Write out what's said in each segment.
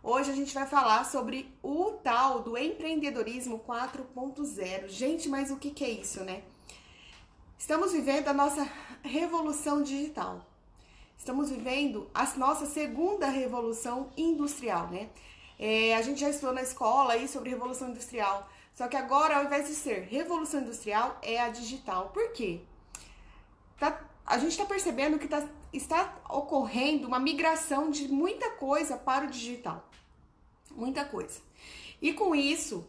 Hoje a gente vai falar sobre o tal do empreendedorismo 4.0. Gente, mas o que é isso, né? Estamos vivendo a nossa revolução digital. Estamos vivendo a nossa segunda revolução industrial, né? A gente já estudou na escola aí sobre revolução industrial. Só que agora, ao invés de ser revolução industrial, é a digital. Por quê? A gente está percebendo que está ocorrendo uma migração de muita coisa para o digital. Muita coisa. E com isso,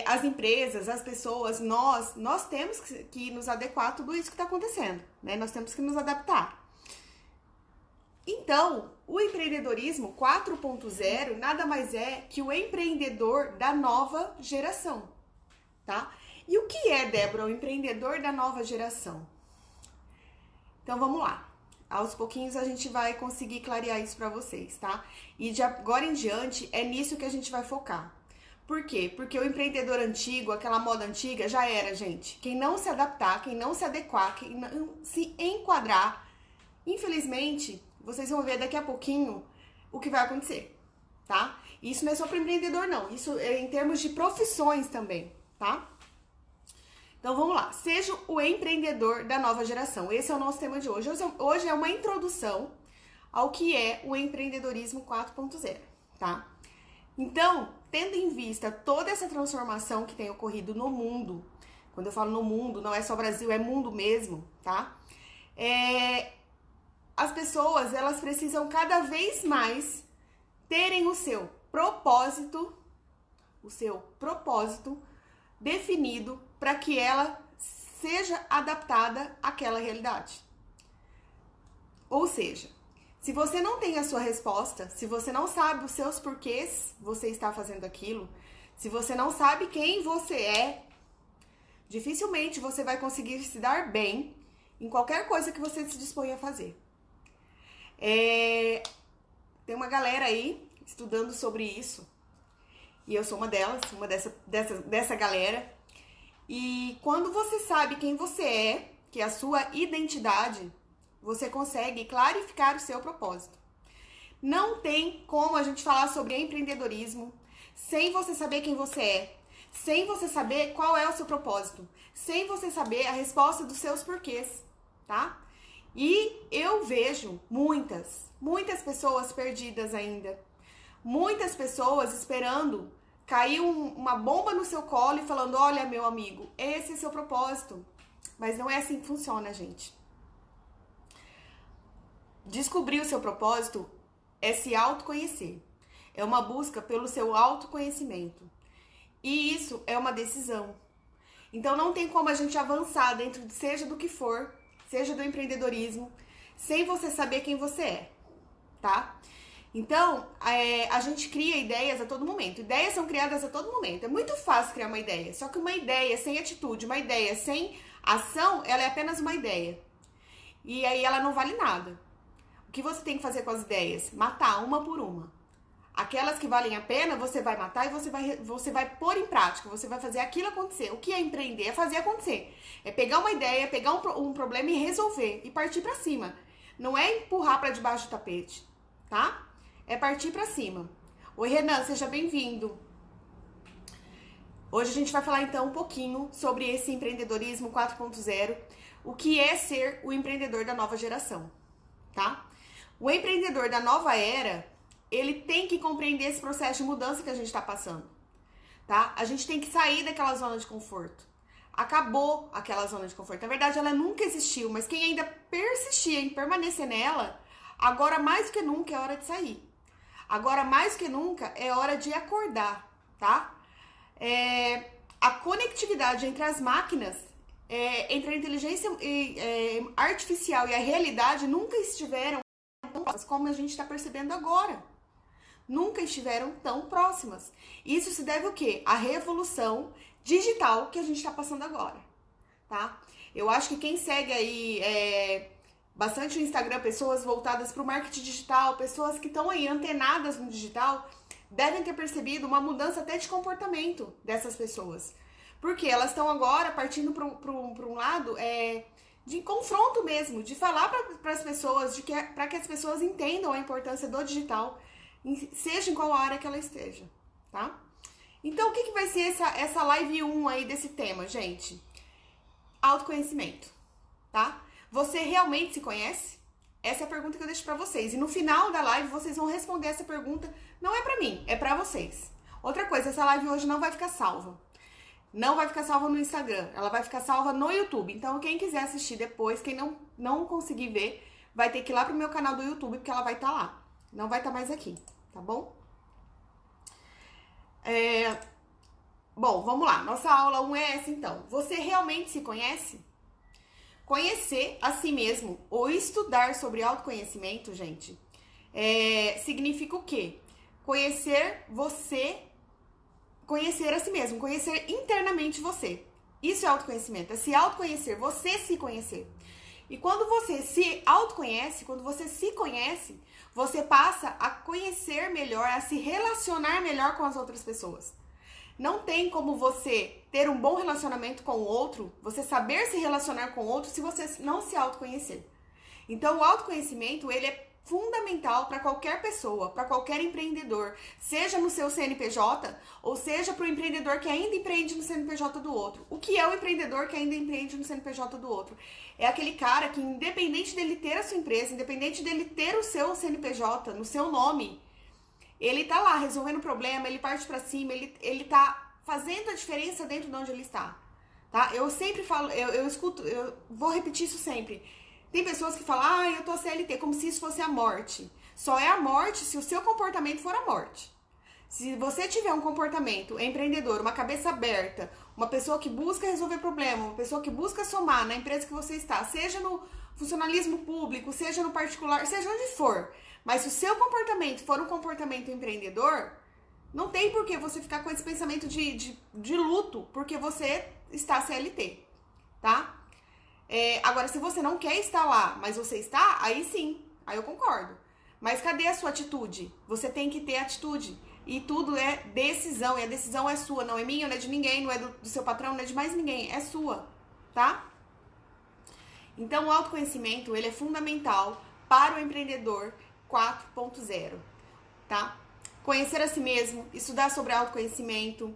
as empresas, as pessoas, nós temos que nos adequar a tudo isso que está acontecendo, né? Nós temos que nos adaptar. Então, o empreendedorismo 4.0 nada mais é que o empreendedor da nova geração, tá? E o que é, Débora, o empreendedor da nova geração? Então, vamos lá. Aos pouquinhos a gente vai conseguir clarear isso para vocês, tá? E de agora em diante é nisso que a gente vai focar. Por quê? Porque o empreendedor antigo, aquela moda antiga, já era, gente. Quem não se adaptar, quem não se adequar, quem não se enquadrar, infelizmente, vocês vão ver daqui a pouquinho o que vai acontecer, tá? Isso não é só para empreendedor, não. Isso é em termos de profissões também, tá? Então, vamos lá. Seja o empreendedor da nova geração. Esse é o nosso tema de hoje. Hoje é uma introdução ao que é o empreendedorismo 4.0, tá? Então, tendo em vista toda essa transformação que tem ocorrido no mundo, quando eu falo no mundo, não é só Brasil, é mundo mesmo, tá? As pessoas, elas precisam cada vez mais terem o seu propósito definido para que ela seja adaptada àquela realidade. Ou seja, se você não tem a sua resposta, se você não sabe os seus porquês você está fazendo aquilo, se você não sabe quem você é, dificilmente você vai conseguir se dar bem em qualquer coisa que você se dispõe a fazer. Tem uma galera aí estudando sobre isso, e eu sou uma delas, dessa galera. E quando você sabe quem você é, que é a sua identidade, você consegue clarificar o seu propósito. Não tem como a gente falar sobre empreendedorismo sem você saber quem você é, sem você saber qual é o seu propósito, sem você saber a resposta dos seus porquês, tá? E eu vejo muitas pessoas perdidas ainda. Muitas pessoas esperando cair uma bomba no seu colo e falando, olha, meu amigo, esse é seu propósito. Mas não é assim que funciona, gente. Descobrir o seu propósito é se autoconhecer. É uma busca pelo seu autoconhecimento. E isso é uma decisão. Então não tem como a gente avançar dentro, seja do que for, seja do empreendedorismo, sem você saber quem você é, tá? Então, a gente cria ideias a todo momento. Ideias são criadas a todo momento. É muito fácil criar uma ideia. Só que uma ideia sem atitude, uma ideia sem ação, ela é apenas uma ideia. E aí ela não vale nada. O que você tem que fazer com as ideias? Matar uma por uma. Aquelas que valem a pena, você vai matar e você vai pôr em prática. Você vai fazer aquilo acontecer. O que é empreender? É fazer acontecer. É pegar uma ideia, pegar um problema e resolver. E partir pra cima. Não é empurrar pra debaixo do tapete, tá? É partir pra cima. Oi, Renan, seja bem-vindo. Hoje a gente vai falar então um pouquinho sobre esse empreendedorismo 4.0, o que é ser o empreendedor da nova geração, tá? O empreendedor da nova era, ele tem que compreender esse processo de mudança que a gente está passando, tá? A gente tem que sair daquela zona de conforto. Acabou aquela zona de conforto. Na verdade, ela nunca existiu, mas quem ainda persistia em permanecer nela, agora mais do que nunca é hora de sair. Agora mais do que nunca é hora de acordar, tá? A conectividade entre as máquinas, entre a inteligência artificial e a realidade nunca estiveram tão próximas como a gente está percebendo agora. Nunca estiveram tão próximas. Isso se deve ao quê? À revolução digital que a gente está passando agora, tá? Eu acho que quem segue aí bastante o Instagram, pessoas voltadas para o marketing digital, pessoas que estão aí antenadas no digital, devem ter percebido uma mudança até de comportamento dessas pessoas. Porque elas estão agora partindo para um lado de confronto mesmo, de falar para as pessoas, para que as pessoas entendam a importância do digital, seja em qual área que ela esteja, tá? Então, o que vai ser essa live 1 aí desse tema, gente? Autoconhecimento, tá? Você realmente se conhece? Essa é a pergunta que eu deixo pra vocês. E no final da live, vocês vão responder essa pergunta. Não é pra mim, é pra vocês. Outra coisa, essa live hoje não vai ficar salva. Não vai ficar salva no Instagram. Ela vai ficar salva no YouTube. Então, quem quiser assistir depois, quem não conseguir ver, vai ter que ir lá pro meu canal do YouTube, porque ela vai estar lá. Não vai estar mais aqui, tá bom? Bom, vamos lá. Nossa aula 1 é essa, então. Você realmente se conhece? Conhecer a si mesmo ou estudar sobre autoconhecimento, gente, significa o quê? Conhecer a si mesmo, conhecer internamente você. Isso é autoconhecimento, é se autoconhecer, você se conhecer. E quando você se autoconhece, quando você se conhece, você passa a conhecer melhor, a se relacionar melhor com as outras pessoas. Não tem como você ter um bom relacionamento com o outro, você saber se relacionar com o outro, se você não se autoconhecer. Então, o autoconhecimento, ele é fundamental para qualquer pessoa, para qualquer empreendedor, seja no seu CNPJ ou seja para o empreendedor que ainda empreende no CNPJ do outro. O que é o empreendedor que ainda empreende no CNPJ do outro? É aquele cara que, independente dele ter a sua empresa, independente dele ter o seu CNPJ no seu nome, ele tá lá resolvendo o problema, ele parte pra cima, ele tá fazendo a diferença dentro de onde ele está, tá? Eu sempre falo, eu escuto, eu vou repetir isso sempre. Tem pessoas que falam, eu tô CLT, como se isso fosse a morte. Só é a morte se o seu comportamento for a morte. Se você tiver um comportamento empreendedor, uma cabeça aberta, uma pessoa que busca resolver problema, uma pessoa que busca somar na empresa que você está, seja no funcionalismo público, seja no particular, seja onde for, mas se o seu comportamento for um comportamento empreendedor, não tem por que você ficar com esse pensamento de luto, porque você está CLT, tá? Agora, se você não quer estar lá, mas você está, aí sim, aí eu concordo. Mas cadê a sua atitude? Você tem que ter atitude. E tudo é decisão, e a decisão é sua, não é minha, não é de ninguém, não é do seu patrão, não é de mais ninguém, é sua, tá? Então, o autoconhecimento, ele é fundamental para o empreendedor 4.0, tá? Conhecer a si mesmo, estudar sobre autoconhecimento.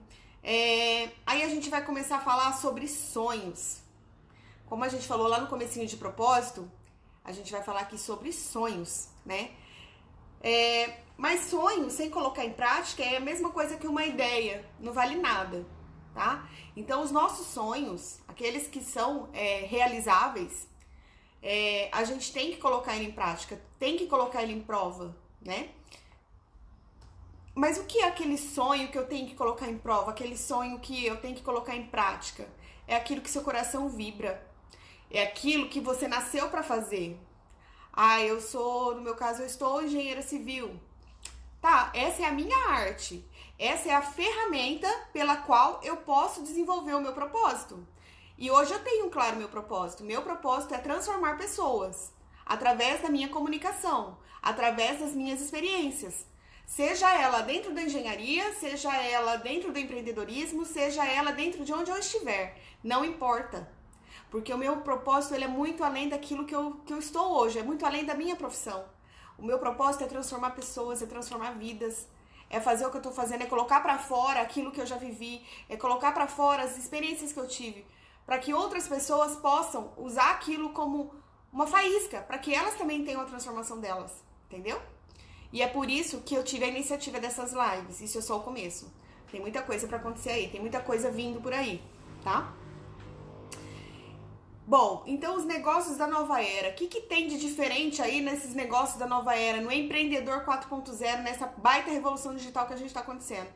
Aí a gente vai começar a falar sobre sonhos. Como a gente falou lá no comecinho de propósito, a gente vai falar aqui sobre sonhos, né? Mas sonho sem colocar em prática é a mesma coisa que uma ideia, não vale nada, tá? Então, os nossos sonhos, aqueles que são realizáveis, a gente tem que colocar ele em prática, tem que colocar ele em prova, né? Mas o que é aquele sonho que eu tenho que colocar em prova, aquele sonho que eu tenho que colocar em prática? É aquilo que seu coração vibra, é aquilo que você nasceu para fazer. No meu caso, eu estou engenheira civil. Tá, essa é a minha arte. Essa é a ferramenta pela qual eu posso desenvolver o meu propósito. E hoje eu tenho claro meu propósito. Meu propósito é transformar pessoas através da minha comunicação, através das minhas experiências. Seja ela dentro da engenharia, seja ela dentro do empreendedorismo, seja ela dentro de onde eu estiver. Não importa. Porque o meu propósito ele é muito além daquilo que eu estou hoje, é muito além da minha profissão. O meu propósito é transformar pessoas, é transformar vidas, é fazer o que eu estou fazendo, é colocar para fora aquilo que eu já vivi, é colocar para fora as experiências que eu tive, para que outras pessoas possam usar aquilo como uma faísca, para que elas também tenham a transformação delas, entendeu? E é por isso que eu tive a iniciativa dessas lives, isso é só o começo. Tem muita coisa para acontecer aí, tem muita coisa vindo por aí, tá? Bom, então os negócios da nova era, o que tem de diferente aí nesses negócios da nova era, no empreendedor 4.0, nessa baita revolução digital que a gente está acontecendo?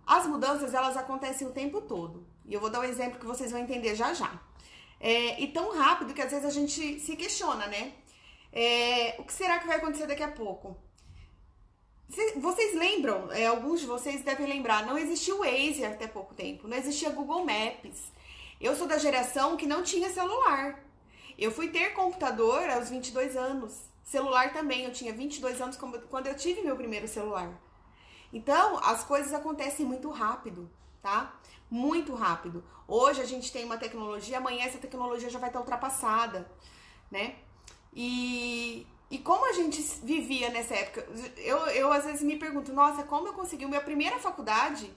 As mudanças, elas acontecem o tempo todo. E eu vou dar um exemplo que vocês vão entender já já. E tão rápido que às vezes a gente se questiona, né? O que será que vai acontecer daqui a pouco? Vocês lembram, alguns de vocês devem lembrar, não existia o Waze até pouco tempo, não existia Google Maps. Eu sou da geração que não tinha celular. Eu fui ter computador aos 22 anos. Celular também, eu tinha 22 anos quando eu tive meu primeiro celular. Então, as coisas acontecem muito rápido, tá? Muito rápido. Hoje a gente tem uma tecnologia, amanhã essa tecnologia já vai estar ultrapassada, né? E E como a gente vivia nessa época, eu às vezes me pergunto, nossa, como eu consegui? Minha primeira faculdade,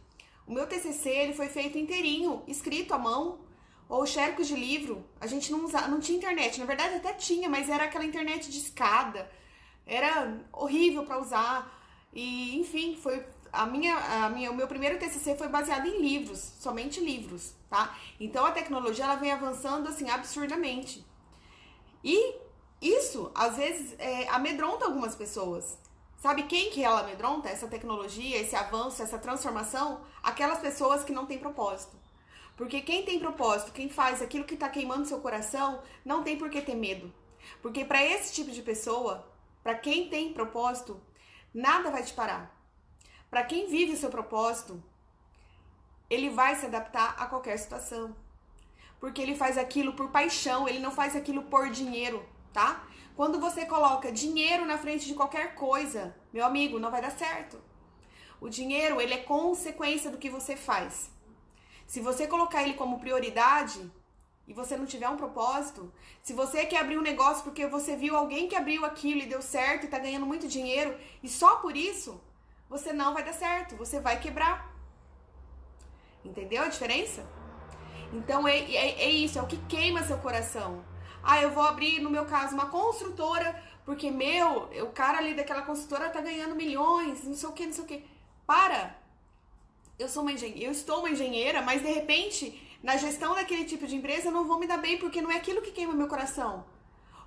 o meu TCC, ele foi feito inteirinho, escrito à mão, ou xerocos de livro. A gente não tinha internet, na verdade até tinha, mas era aquela internet de escada, era horrível para usar. E, enfim, foi o meu primeiro TCC foi baseado em livros, somente livros, tá? Então a tecnologia ela vem avançando assim absurdamente. E isso, às vezes, amedronta algumas pessoas. Sabe quem que ela amedronta? Essa tecnologia, esse avanço, essa transformação? Aquelas pessoas que não têm propósito. Porque quem tem propósito, quem faz aquilo que está queimando seu coração, não tem por que ter medo. Porque para esse tipo de pessoa, para quem tem propósito, nada vai te parar. Para quem vive o seu propósito, ele vai se adaptar a qualquer situação. Porque ele faz aquilo por paixão, ele não faz aquilo por dinheiro, tá? Quando você coloca dinheiro na frente de qualquer coisa, meu amigo, não vai dar certo. O dinheiro, ele é consequência do que você faz. Se você colocar ele como prioridade e você não tiver um propósito, se você quer abrir um negócio porque você viu alguém que abriu aquilo e deu certo e tá ganhando muito dinheiro e só por isso, você não vai dar certo, você vai quebrar. Entendeu a diferença? Então é isso, é o que queima seu coração. Ah, eu vou abrir, no meu caso, uma construtora, porque, o cara ali daquela construtora tá ganhando milhões, não sei o que, não sei o que. Para! Eu estou uma engenheira, mas de repente, na gestão daquele tipo de empresa, eu não vou me dar bem, porque não é aquilo que queima meu coração.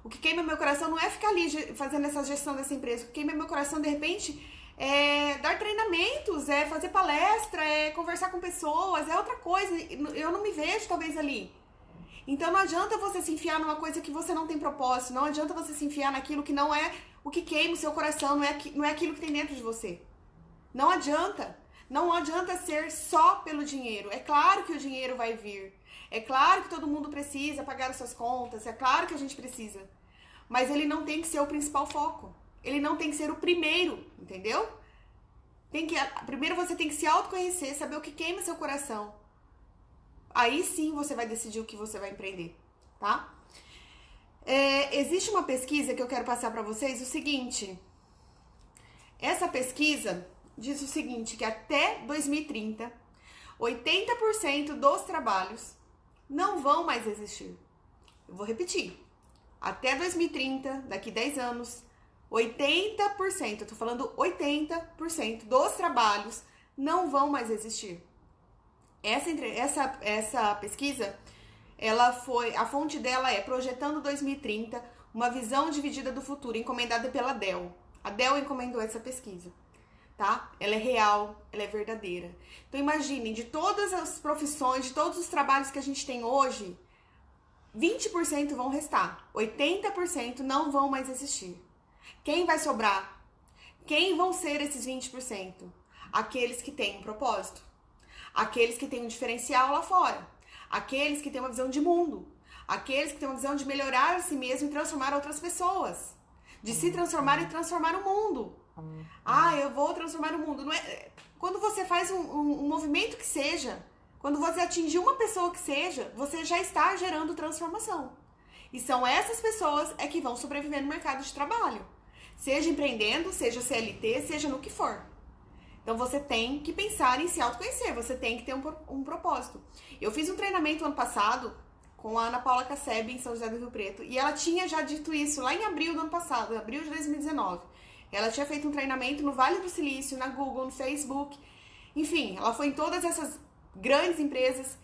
O que queima meu coração não é ficar ali fazendo essa gestão dessa empresa. O que queima meu coração, de repente, é dar treinamentos, é fazer palestra, é conversar com pessoas, é outra coisa. Eu não me vejo, talvez, ali. Então não adianta você se enfiar numa coisa que você não tem propósito, não adianta você se enfiar naquilo que não é o que queima o seu coração, não é aquilo que tem dentro de você. Não adianta. Não adianta ser só pelo dinheiro. É claro que o dinheiro vai vir. É claro que todo mundo precisa pagar as suas contas. É claro que a gente precisa. Mas ele não tem que ser o principal foco. Ele não tem que ser o primeiro, entendeu? Primeiro você tem que se autoconhecer, saber o que queima seu coração. Aí sim você vai decidir o que você vai empreender, tá? Existe uma pesquisa que eu quero passar para vocês, o seguinte. Essa pesquisa diz o seguinte, que até 2030, 80% dos trabalhos não vão mais existir. Eu vou repetir. Até 2030, daqui 10 anos, 80%, eu tô falando 80% dos trabalhos não vão mais existir. Essa pesquisa, a fonte dela é Projetando 2030, uma visão dividida do futuro, encomendada pela Dell. A Dell encomendou essa pesquisa, tá? Ela é real, ela é verdadeira. Então imaginem, de todas as profissões, de todos os trabalhos que a gente tem hoje, 20% vão restar, 80% não vão mais existir. Quem vai sobrar? Quem vão ser esses 20%? Aqueles que têm um propósito. Aqueles que têm um diferencial lá fora. Aqueles que têm uma visão de mundo. Aqueles que têm uma visão de melhorar a si mesmo e transformar outras pessoas. De se transformar e transformar o mundo. Ah, eu vou transformar o mundo. Não é... Quando você faz um movimento que seja, quando você atingir uma pessoa que seja, você já está gerando transformação. E são essas pessoas que vão sobreviver no mercado de trabalho. Seja empreendendo, seja CLT, seja no que for. Então você tem que pensar em se autoconhecer, você tem que ter um propósito. Eu fiz um treinamento ano passado com a Ana Paula Casseb em São José do Rio Preto, e ela tinha já dito isso lá em abril do ano passado, em abril de 2019. Ela tinha feito um treinamento no Vale do Silício, na Google, no Facebook, enfim, ela foi em todas essas grandes empresas,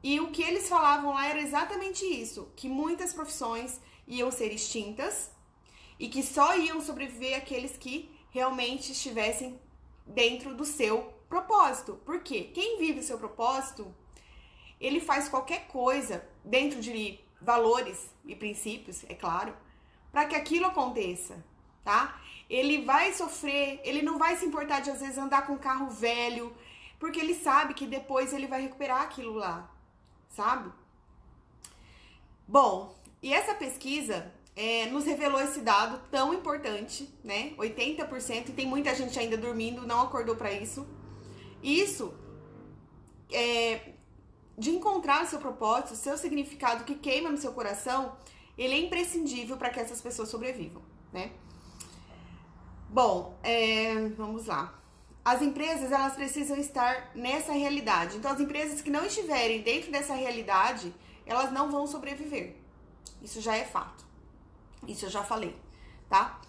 e o que eles falavam lá era exatamente isso, que muitas profissões iam ser extintas e que só iam sobreviver aqueles que realmente estivessem dentro do seu propósito. Por quê? Quem vive o seu propósito, ele faz qualquer coisa dentro de valores e princípios, é claro, para que aquilo aconteça, tá? Ele vai sofrer, ele não vai se importar de às vezes andar com um carro velho, porque ele sabe que depois ele vai recuperar aquilo lá, sabe? Bom, e essa pesquisa nos revelou esse dado tão importante, né? 80%, e tem muita gente ainda dormindo, não acordou para isso. Isso de encontrar o seu propósito, o seu significado que queima no seu coração, ele é imprescindível para que essas pessoas sobrevivam, né? Bom, vamos lá. As empresas, elas precisam estar nessa realidade. Então, as empresas que não estiverem dentro dessa realidade, elas não vão sobreviver. Isso já é fato. Isso eu já falei, tá?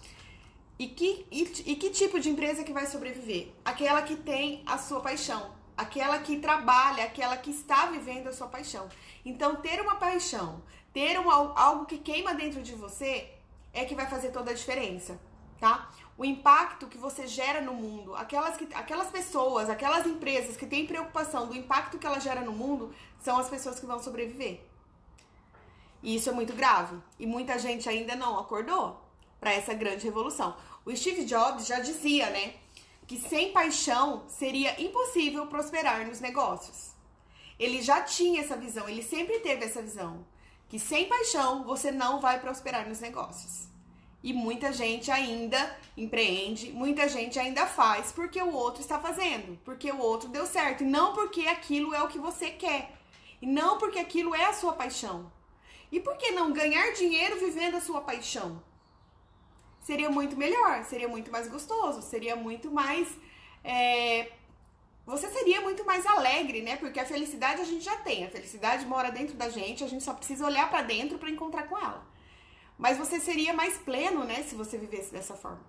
E que tipo de empresa que vai sobreviver? Aquela que tem a sua paixão. Aquela que trabalha, aquela que está vivendo a sua paixão. Então, ter uma paixão, ter algo que queima dentro de você, é que vai fazer toda a diferença, tá? O impacto que você gera no mundo, aquelas pessoas, aquelas empresas que têm preocupação do impacto que ela gera no mundo, são as pessoas que vão sobreviver. E isso é muito grave. E muita gente ainda não acordou para essa grande revolução. O Steve Jobs já dizia, né, que sem paixão seria impossível prosperar nos negócios. Ele já tinha essa visão, ele sempre teve essa visão, que sem paixão você não vai prosperar nos negócios. E muita gente ainda empreende, muita gente ainda faz porque o outro está fazendo, porque o outro deu certo, e não porque aquilo é o que você quer, e não porque aquilo é a sua paixão. E por que não ganhar dinheiro vivendo a sua paixão? Seria muito melhor, seria muito mais gostoso, seria muito mais... Você seria muito mais alegre, né? Porque a felicidade a gente já tem, a felicidade mora dentro da gente, a gente só precisa olhar pra dentro pra encontrar com ela. Mas você seria mais pleno, né, se você vivesse dessa forma.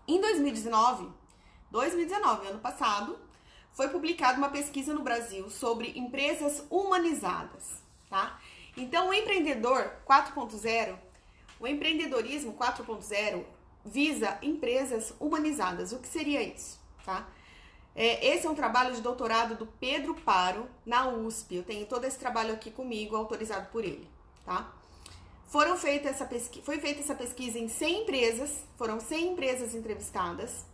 Em 2019, ano passado, foi publicada uma pesquisa no Brasil sobre empresas humanizadas, tá? Então, o empreendedor 4.0, o empreendedorismo 4.0 visa empresas humanizadas. O que seria isso, tá? Esse é um trabalho de doutorado do Pedro Paro, na USP. Eu tenho todo esse trabalho aqui comigo, autorizado por ele, tá? Foi feita essa pesquisa em 100 empresas, foram 100 empresas entrevistadas,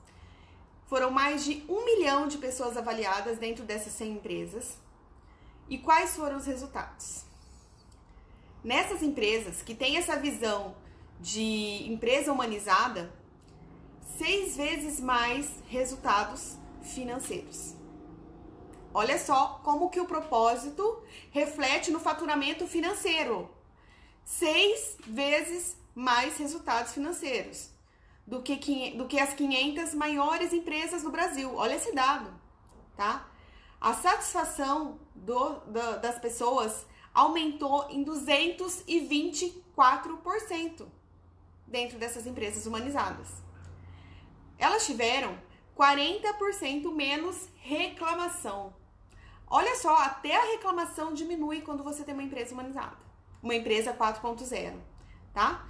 foram mais de 1 milhão de pessoas avaliadas dentro dessas 100 empresas. E quais foram os resultados? Nessas empresas que têm essa visão de empresa humanizada, 6 vezes mais resultados financeiros. Olha só como que o propósito reflete no faturamento financeiro. 6 vezes mais resultados financeiros do que as 500 maiores empresas do Brasil. Olha esse dado, tá? A satisfação das pessoas aumentou em 224% dentro dessas empresas humanizadas. Elas tiveram 40% menos reclamação. Olha só, até a reclamação diminui quando você tem uma empresa humanizada. Uma empresa 4.0, tá?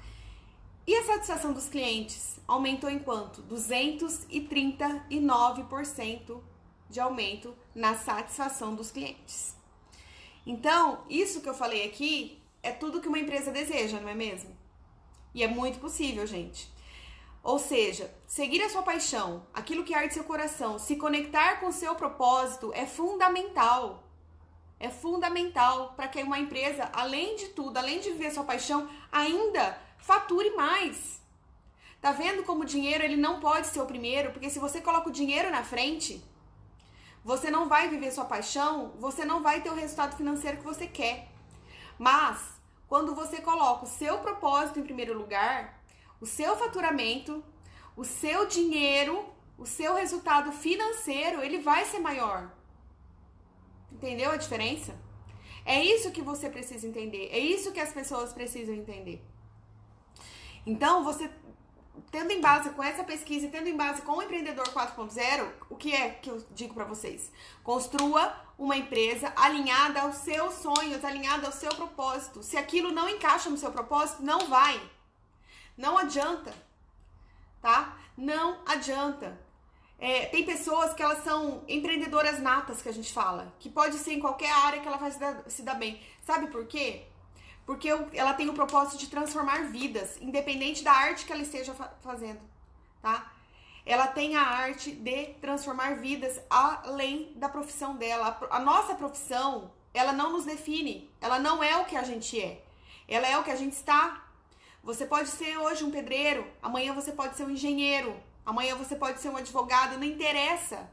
E a satisfação dos clientes aumentou em quanto? 239% de aumento na satisfação dos clientes. Então, isso que eu falei aqui é tudo que uma empresa deseja, não é mesmo? E é muito possível, gente. Ou seja, seguir a sua paixão, aquilo que arde seu coração, se conectar com o seu propósito é fundamental. É fundamental para que uma empresa, além de tudo, além de viver sua paixão, ainda fature mais. Tá vendo como o dinheiro ele não pode ser o primeiro? Porque se você coloca o dinheiro na frente, você não vai viver sua paixão, você não vai ter o resultado financeiro que você quer. Mas, quando você coloca o seu propósito em primeiro lugar, o seu faturamento, o seu dinheiro, o seu resultado financeiro, ele vai ser maior. Entendeu a diferença? É isso que você precisa entender. É isso que as pessoas precisam entender. Então, você, tendo em base com essa pesquisa, tendo em base com o Empreendedor 4.0, o que é que eu digo para vocês? Construa uma empresa alinhada aos seus sonhos, alinhada ao seu propósito. Se aquilo não encaixa no seu propósito, não vai. Não adianta, tá? Não adianta. Tem pessoas que elas são empreendedoras natas, que a gente fala, que pode ser em qualquer área que ela vai se dar bem. Sabe por quê? Porque ela tem o propósito de transformar vidas, independente da arte que ela esteja fazendo, tá? Ela tem a arte de transformar vidas além da profissão dela. A nossa profissão, ela não nos define, ela não é o que a gente é, ela é o que a gente está. Você pode ser hoje um pedreiro, amanhã você pode ser um engenheiro, amanhã você pode ser um advogado, não interessa.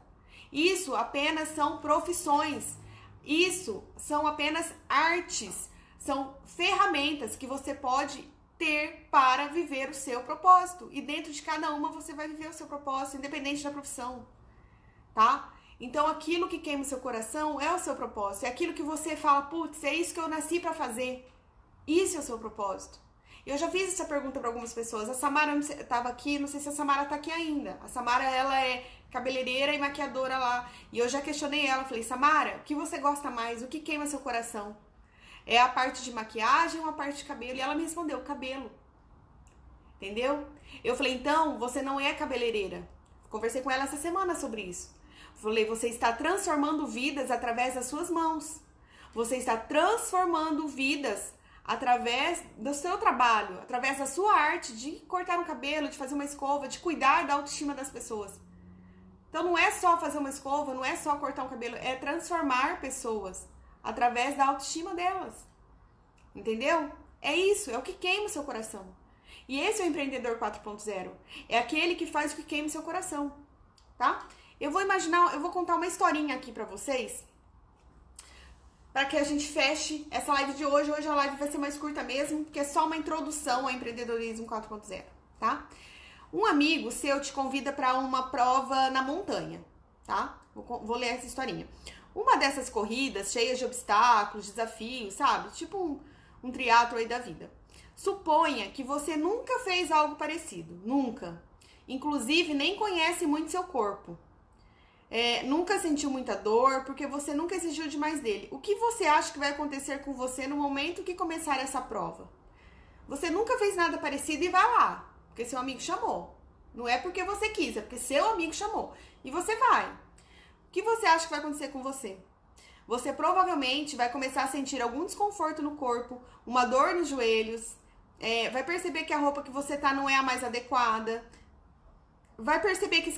Isso apenas são profissões. Isso são apenas artes. São ferramentas que você pode ter para viver o seu propósito. E dentro de cada uma você vai viver o seu propósito, independente da profissão, tá? Então, aquilo que queima o seu coração é o seu propósito. É aquilo que você fala, putz, é isso que eu nasci pra fazer. Isso é o seu propósito. Eu já fiz essa pergunta para algumas pessoas. A Samara estava aqui, não sei se a Samara tá aqui ainda. A Samara, ela é cabeleireira e maquiadora lá. E eu já questionei ela, falei, Samara, o que você gosta mais? O que queima seu coração? É a parte de maquiagem ou a parte de cabelo? E ela me respondeu, cabelo. Entendeu? Eu falei, então, você não é cabeleireira. Conversei com ela essa semana sobre isso. Falei, você está transformando vidas através das suas mãos. Você está transformando vidas através do seu trabalho, através da sua arte de cortar um cabelo, de fazer uma escova, de cuidar da autoestima das pessoas. Então não é só fazer uma escova, não é só cortar um cabelo, é transformar pessoas através da autoestima delas. Entendeu? É isso, é o que queima o seu coração. E esse é o empreendedor 4.0. É aquele que faz o que queima o seu coração, tá? Eu vou contar uma historinha aqui pra vocês, para que a gente feche essa live de hoje. Hoje a live vai ser mais curta mesmo, porque é só uma introdução ao empreendedorismo 4.0, tá? Um amigo seu te convida para uma prova na montanha, tá? Vou ler essa historinha. Uma dessas corridas, cheias de obstáculos, desafios, sabe? Tipo um triatlo aí da vida. Suponha que você nunca fez algo parecido, nunca. Inclusive, nem conhece muito seu corpo. Nunca sentiu muita dor, porque você nunca exigiu demais dele. O que você acha que vai acontecer com você no momento que começar essa prova? Você nunca fez nada parecido e vai lá, porque seu amigo chamou. Não é porque você quis, é porque seu amigo chamou. E você vai. O que você acha que vai acontecer com você? Você provavelmente vai começar a sentir algum desconforto no corpo, uma dor nos joelhos, vai perceber que a roupa que você tá não é a mais adequada, vai perceber que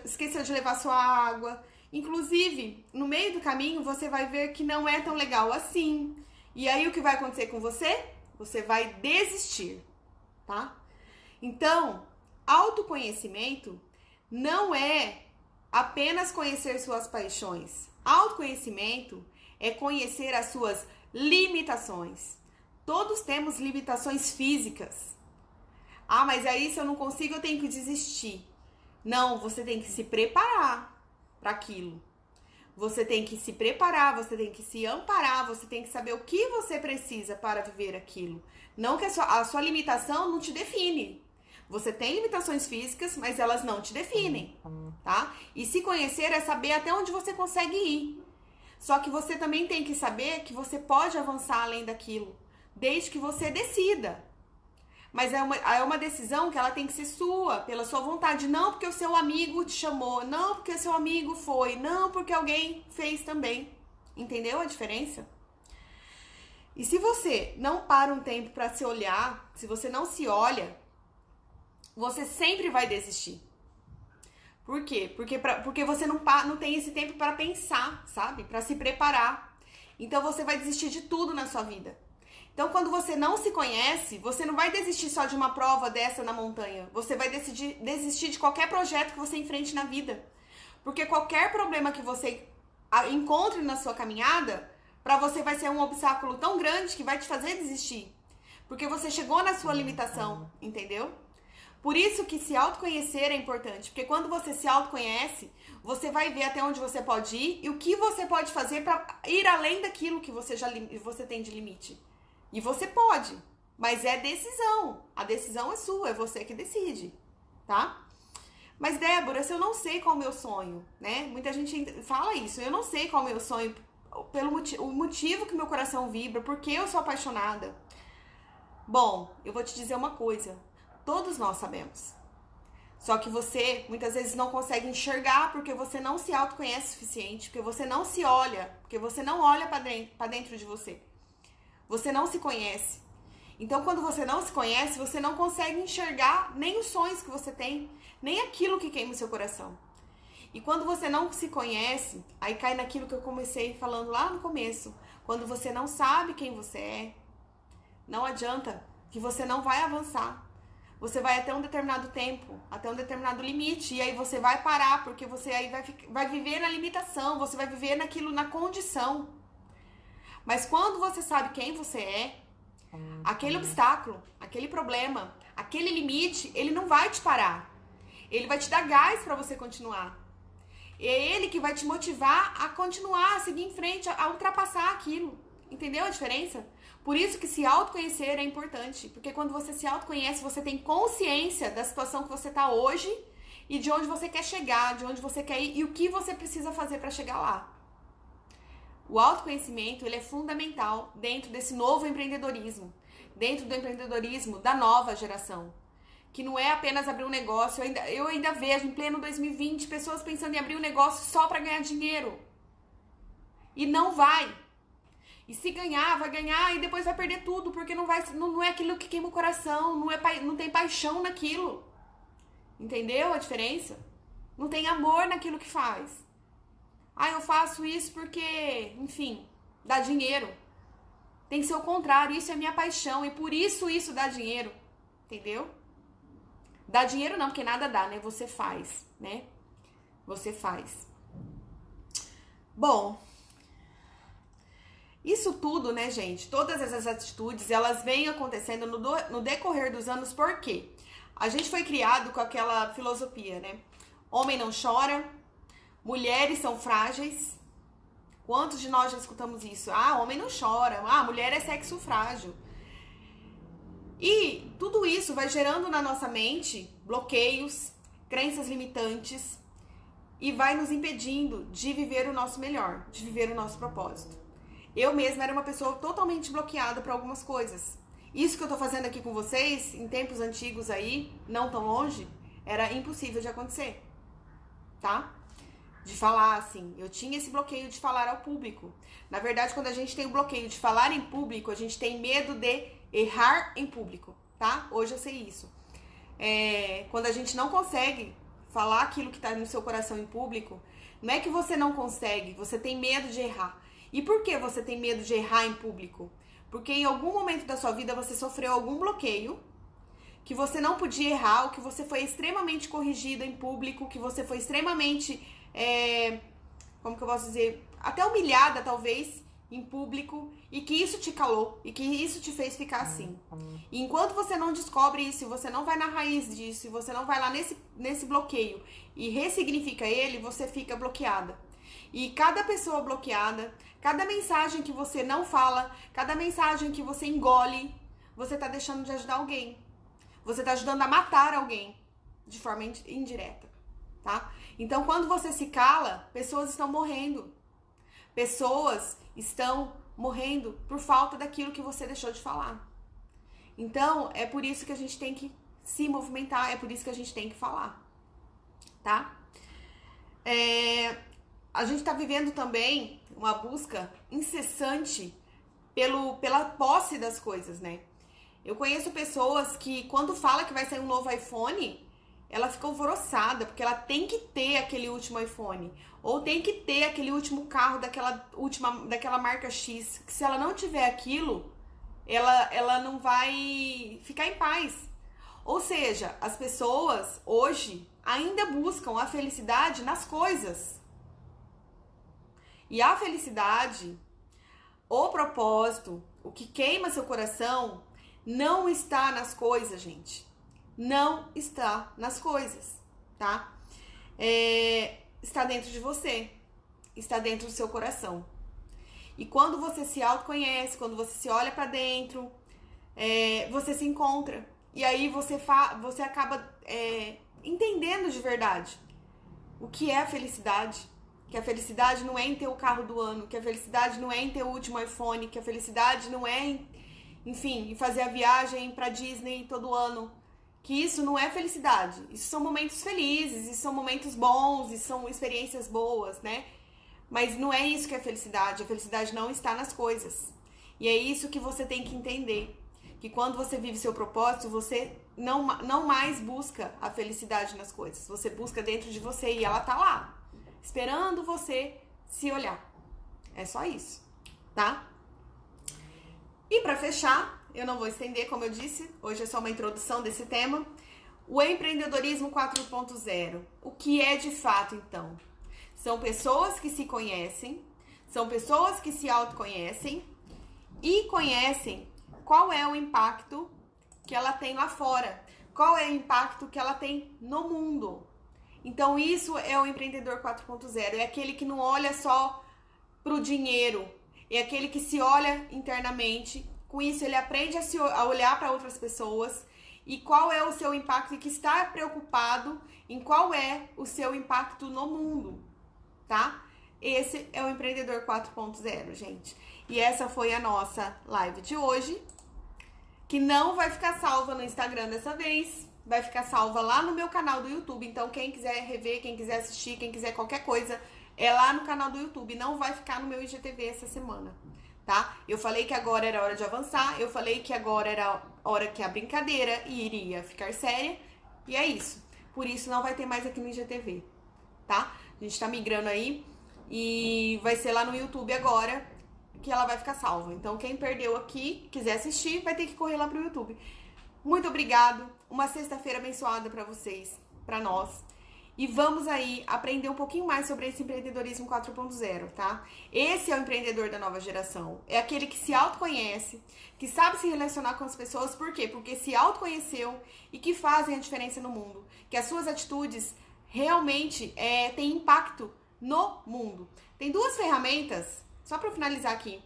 esqueceu de levar sua água. Inclusive, no meio do caminho, você vai ver que não é tão legal assim. E aí, o que vai acontecer com você? Você vai desistir, tá? Então, autoconhecimento não é apenas conhecer suas paixões. Autoconhecimento é conhecer as suas limitações. Todos temos limitações físicas. Ah, mas aí se eu não consigo, eu tenho que desistir. Não, você tem que se preparar para aquilo. Você tem que se preparar, você tem que se amparar, você tem que saber o que você precisa para viver aquilo. Não que a sua limitação não te define. Você tem limitações físicas, mas elas não te definem, tá? E se conhecer é saber até onde você consegue ir. Só que você também tem que saber que você pode avançar além daquilo, desde que você decida. Mas é uma decisão que ela tem que ser sua, pela sua vontade. Não porque o seu amigo te chamou, não porque o seu amigo foi, não porque alguém fez também. Entendeu a diferença? E se você não para um tempo para se olhar, se você não se olha, você sempre vai desistir. Por quê? Porque você não tem esse tempo para pensar, sabe? Para se preparar. Então você vai desistir de tudo na sua vida. Então, quando você não se conhece, você não vai desistir só de uma prova dessa na montanha. Você vai desistir de qualquer projeto que você enfrente na vida. Porque qualquer problema que você encontre na sua caminhada, para você vai ser um obstáculo tão grande que vai te fazer desistir. Porque você chegou na sua limitação, entendeu? Por isso que se autoconhecer é importante. Porque quando você se autoconhece, você vai ver até onde você pode ir e o que você pode fazer para ir além daquilo que você tem de limite. E você pode, mas é decisão. A decisão é sua, é você que decide, tá? Mas, Débora, se eu não sei qual é o meu sonho, né? Muita gente fala isso, eu não sei qual é o meu sonho, o motivo que meu coração vibra, porque eu sou apaixonada. Bom, eu vou te dizer uma coisa, todos nós sabemos. Só que você, muitas vezes, não consegue enxergar porque você não se autoconhece o suficiente, porque você não se olha, porque você não olha pra dentro de você. Você não se conhece. Então, quando você não se conhece, você não consegue enxergar nem os sonhos que você tem, nem aquilo que queima o seu coração. E quando você não se conhece, aí cai naquilo que eu comecei falando lá no começo. Quando você não sabe quem você é, não adianta, que você não vai avançar. Você vai até um determinado tempo, até um determinado limite, e aí você vai parar, porque você aí vai viver na limitação, você vai viver naquilo, na condição. Mas quando você sabe quem você é, Aquele obstáculo, aquele problema, aquele limite, ele não vai te parar. Ele vai te dar gás para você continuar. É ele que vai te motivar a continuar, a seguir em frente, a ultrapassar aquilo. Entendeu a diferença? Por isso que se autoconhecer é importante. Porque quando você se autoconhece, você tem consciência da situação que você está hoje e de onde você quer chegar, de onde você quer ir e o que você precisa fazer para chegar lá. O autoconhecimento, ele é fundamental dentro desse novo empreendedorismo. Dentro do empreendedorismo da nova geração. Que não é apenas abrir um negócio. Eu ainda vejo em pleno 2020 pessoas pensando em abrir um negócio só para ganhar dinheiro. E não vai. E se ganhar, vai ganhar e depois vai perder tudo, porque não é aquilo que queima o coração, não tem paixão naquilo. Entendeu a diferença? Não tem amor naquilo que faz. Eu faço isso porque, enfim, dá dinheiro. Tem que ser o contrário, isso é minha paixão e por isso dá dinheiro. Entendeu? Dá dinheiro não, porque nada dá, né? Você faz, né? Você faz. Bom, isso tudo, né, gente? Todas essas atitudes, elas vêm acontecendo no decorrer dos anos, por quê? A gente foi criado com aquela filosofia, né? Homem não chora, mulheres são frágeis. Quantos de nós já escutamos isso? Homem não chora, mulher é sexo frágil. E tudo isso vai gerando na nossa mente bloqueios, crenças limitantes e vai nos impedindo de viver o nosso melhor, de viver o nosso propósito. Eu mesma era uma pessoa totalmente bloqueada para algumas coisas. Isso que eu tô fazendo aqui com vocês, em tempos antigos aí, não tão longe, era impossível de acontecer, tá? De falar assim, eu tinha esse bloqueio de falar ao público. Na verdade, quando a gente tem o bloqueio de falar em público, a gente tem medo de errar em público, tá? Hoje eu sei isso. Quando a gente não consegue falar aquilo que tá no seu coração em público, não é que você não consegue, você tem medo de errar. E por que você tem medo de errar em público? Porque em algum momento da sua vida você sofreu algum bloqueio, que você não podia errar, ou que você foi extremamente corrigido em público, que você foi extremamente, como que eu posso dizer, até humilhada talvez, em público, e que isso te calou, e que isso te fez ficar assim. E enquanto você não descobre isso, você não vai na raiz disso, e você não vai lá nesse bloqueio e ressignifica ele, você fica bloqueada. E cada pessoa bloqueada, cada mensagem que você não fala, cada mensagem que você engole, você tá deixando de ajudar alguém. Você tá ajudando a matar alguém de forma indireta, tá? Então, quando você se cala, pessoas estão morrendo. Pessoas estão morrendo por falta daquilo que você deixou de falar. Então, é por isso que a gente tem que se movimentar, é por isso que a gente tem que falar, tá? A gente tá vivendo também uma busca incessante pela posse das coisas, né? Eu conheço pessoas que, quando fala que vai sair um novo iPhone, ela fica alvoroçada, porque ela tem que ter aquele último iPhone. Ou tem que ter aquele último carro daquela marca X. Que se ela não tiver aquilo, ela não vai ficar em paz. Ou seja, as pessoas hoje ainda buscam a felicidade nas coisas. E a felicidade, o propósito, o que queima seu coração, não está nas coisas, gente. Não está nas coisas, tá? Está dentro de você. Está dentro do seu coração. E quando você se autoconhece, quando você se olha pra dentro, você se encontra. E aí você acaba entendendo de verdade o que é a felicidade. Que a felicidade não é em ter o carro do ano, que a felicidade não é em ter o último iPhone, que a felicidade não é em fazer a viagem pra Disney todo ano. Que isso não é felicidade. Isso são momentos felizes, isso são momentos bons, isso são experiências boas, né? Mas não é isso que é felicidade. A felicidade não está nas coisas. E é isso que você tem que entender. Que quando você vive seu propósito, você não mais busca a felicidade nas coisas. Você busca dentro de você e ela tá lá, esperando você se olhar. É só isso, tá? E pra fechar, eu não vou estender, como eu disse, hoje é só uma introdução desse tema. O empreendedorismo 4.0. O que é de fato, então? São pessoas que se conhecem, são pessoas que se autoconhecem e conhecem qual é o impacto que ela tem lá fora, qual é o impacto que ela tem no mundo. Então isso é o empreendedor 4.0, é aquele que não olha só pro dinheiro, é aquele que se olha internamente. Com isso ele aprende a olhar para outras pessoas e qual é o seu impacto, e que está preocupado em qual é o seu impacto no mundo, tá? Esse é o empreendedor 4.0, gente. E essa foi a nossa live de hoje, que não vai ficar salva no Instagram dessa vez, vai ficar salva lá no meu canal do YouTube. Então quem quiser rever, quem quiser assistir, quem quiser qualquer coisa, é lá no canal do YouTube, não vai ficar no meu IGTV essa semana, tá? Eu falei que agora era hora de avançar, eu falei que agora era hora que a brincadeira iria ficar séria, e é isso. Por isso não vai ter mais aqui no IGTV, tá? A gente tá migrando aí e vai ser lá no YouTube agora que ela vai ficar salva. Então quem perdeu aqui, quiser assistir, vai ter que correr lá pro YouTube. Muito obrigado, uma sexta-feira abençoada pra vocês, pra nós. E vamos aí aprender um pouquinho mais sobre esse empreendedorismo 4.0, tá? Esse é o empreendedor da nova geração. É aquele que se autoconhece, que sabe se relacionar com as pessoas. Por quê? Porque se autoconheceu e que fazem a diferença no mundo. Que as suas atitudes realmente têm impacto no mundo. Tem duas ferramentas, só para finalizar aqui,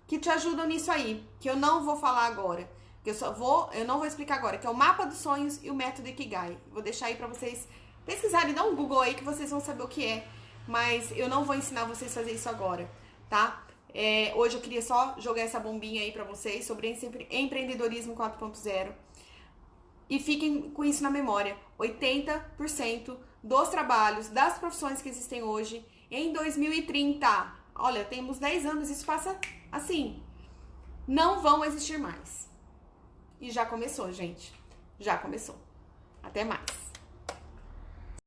que te ajudam nisso aí, que eu não vou falar agora. Que eu não vou explicar agora, que é o mapa dos sonhos e o método Ikigai. Vou deixar aí para vocês pesquisarem, dá um Google aí que vocês vão saber o que é. Mas eu não vou ensinar vocês a fazer isso agora, tá? Hoje eu queria só jogar essa bombinha aí pra vocês sobre esse empreendedorismo 4.0. E fiquem com isso na memória. 80% dos trabalhos, das profissões que existem hoje, em 2030, olha, temos 10 anos, isso passa assim, não vão existir mais. E já começou, gente. Já começou. Até mais.